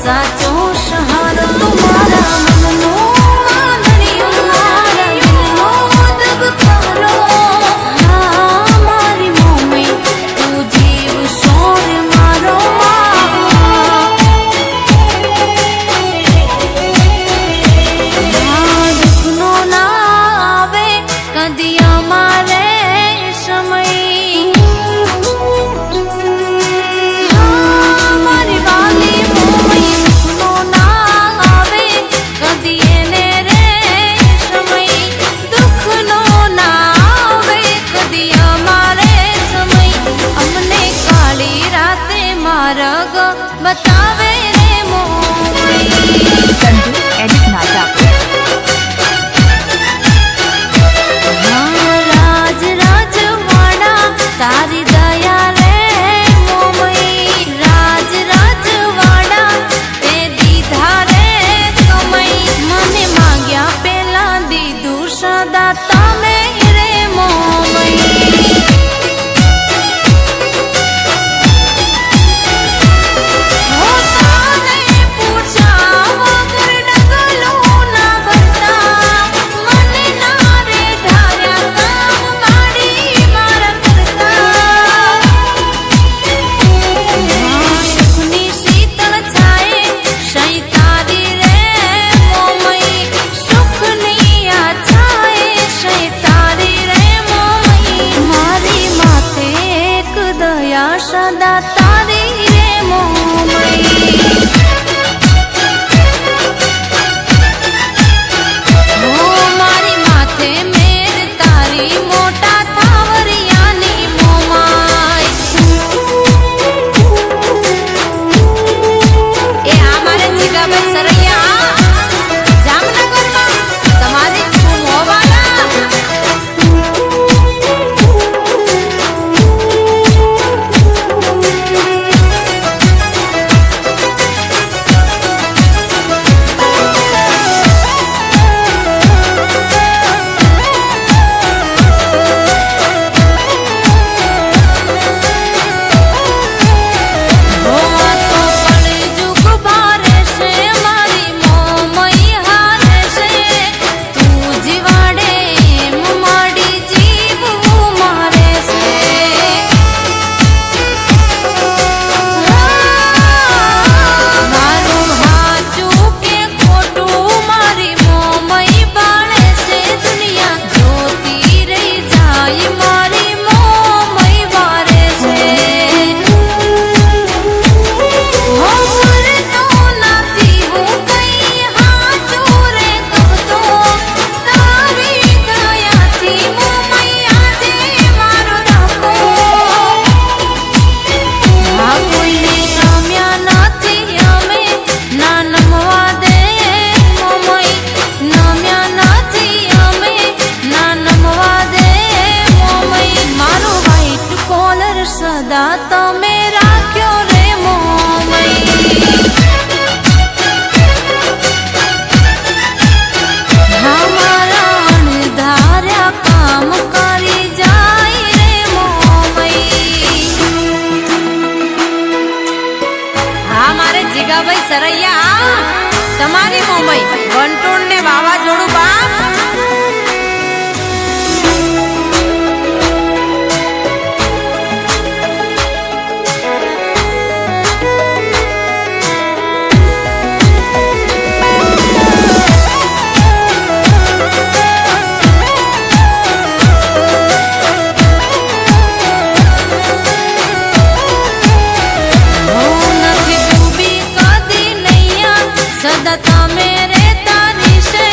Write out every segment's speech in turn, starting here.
साचो सहारो तुम्हारा मननो आंधळियो मारा दिलनो दबकारो हाँ मारी मोमे तू जीव सोर मारो हाँ दुखनो ना आवे कदी अमारे समय बतावे रे मोमई संजू एडिट नाटक हाँ राज राजवाड़ा तारी दया रे मोमई राज राजवाड़ा ते दीधा रे कमई मने मांग्या पेला दीदू सदा तमे रे मोमई सदा तारी रे मोमई हो मारी माथे मेर तारी मोटा थावरियानी मोमाई ए हमारे जिगाभाई सरैया जामनगर में तुम्हारी छूम होवाला सदा तमे राख्यो रे मोमई हमारा अणधार्या काम करी जाय रे मोमई हमारे जिगाभाई सरैया तमारी मोमई वंटोळ ने वावाझोडું बाप सदा तमे रे तारी से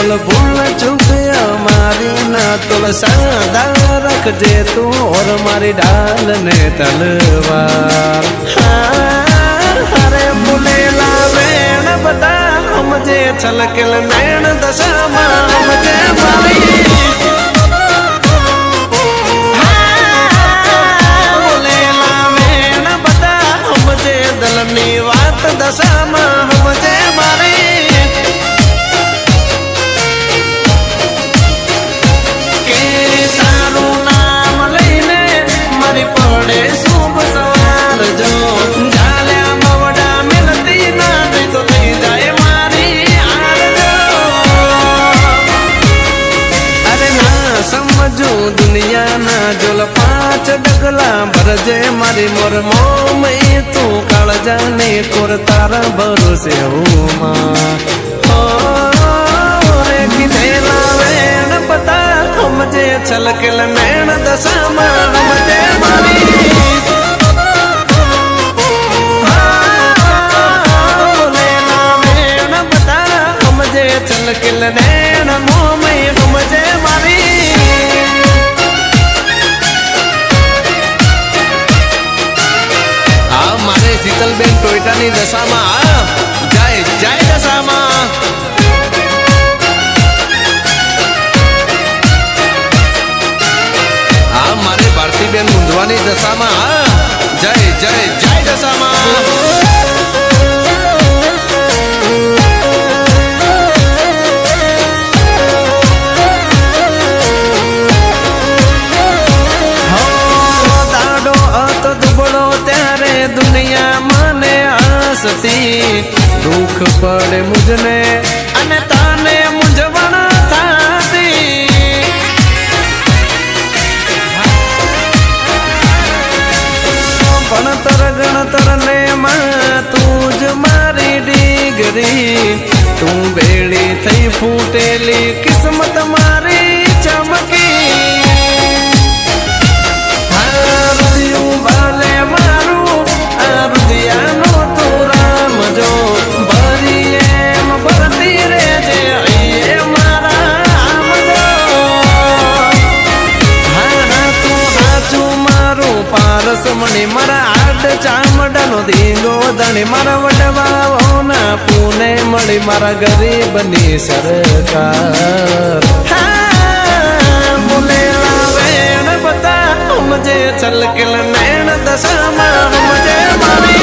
बोल भूल चूक मारी ना तुल सादा रखजे तू और मारी ढाल ने तलवार। हरे बुलेला वेण बता हमजे छलकिल नैन दशा हमजे मारी। बुलेला वेण बता हमजे दलनी वात दशा हमजे मारी। दुनिया ना जोल पांच डगला भरजे मारी मोर मोम तू काल जाने कोर तारा भरोसे हूँ माँ किधेला वेण पता हमजे छलकिल नैन दशा हमजे मारी। बोलेला वेण पता हमजे छलकिल नैन मोम हमजे मारी। मारे शीतलबेन टोयटानी दशाમાં જય જય દશામાં। મારે ભારતીબેન મુંદવાની દશામાં જય જય જય દશામાં। दुनिया मने हंसती दुख पड़े मुझने अने ताने मुझवण थाती। भणतर गणतर ने तूज मारी डिगरी तू बेड़ी थई फूटेली किस्मत मारी चमकी। भले मारू रुदियानो तू राम जो भरी एम भरती रे जे ये मारा आम जो। हाँ तू हाचू मारू पारस मणि मारा आड चामडानो धींगो धणी मारा वडवाओ ना पुणे मळी मारा गरीबनी सरकार। बोलेला वेण बता हमजे छलकिल नैन दशा हमजे मारी।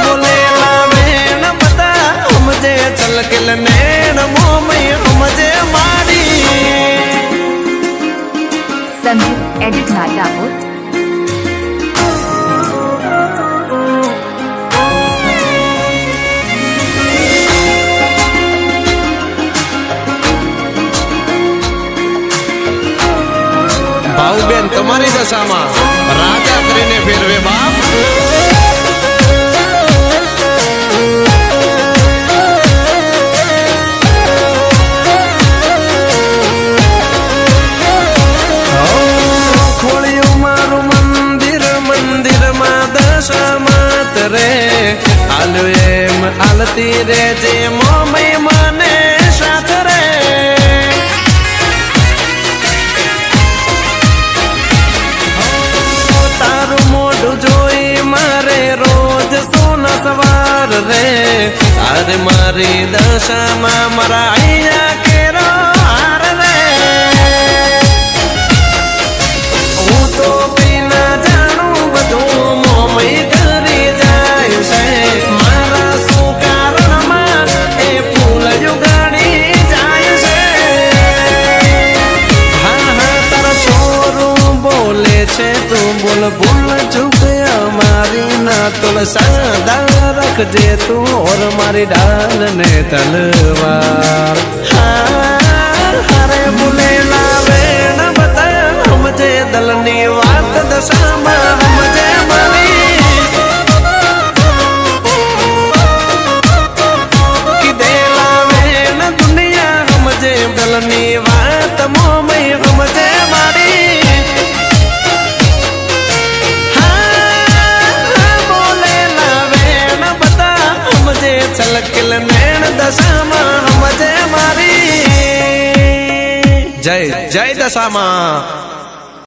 बोलेला वेण बता हमजे छलकिल नैन मोम हमजे मारी। संदीप एडिट नाटापुर। ભાવબેન તમારી દશામાં રાજા કરીને ફેરવે બાપ। ખોળ્યું મારું મંદિર મંદિરમાં દશા માત રે આલ્યો એમ આલતી રે જે મોમય મને સાથ રે। सवार रे अरे मारी दशा मारा अहिया केरो हार रे। हूँ तो बिना जानू बधू मोमई करी जाय से मारा शू कारण में ए फूल युगाड़ी जाय से। हाँ हाँ तारा छोरू बोले छे तू बोल भूल चूक मारी ना तुल सादा रखजे तू और मारी ढाल ने तलवार। हरे बुलेला वेण बता हमजे दलनी वात दशा हमजे मारी। कि देला वेण दुनिया हमजे दलनी वात मोमई हमजे मारी। દશામાં સમજે મારી જય જય દશામાં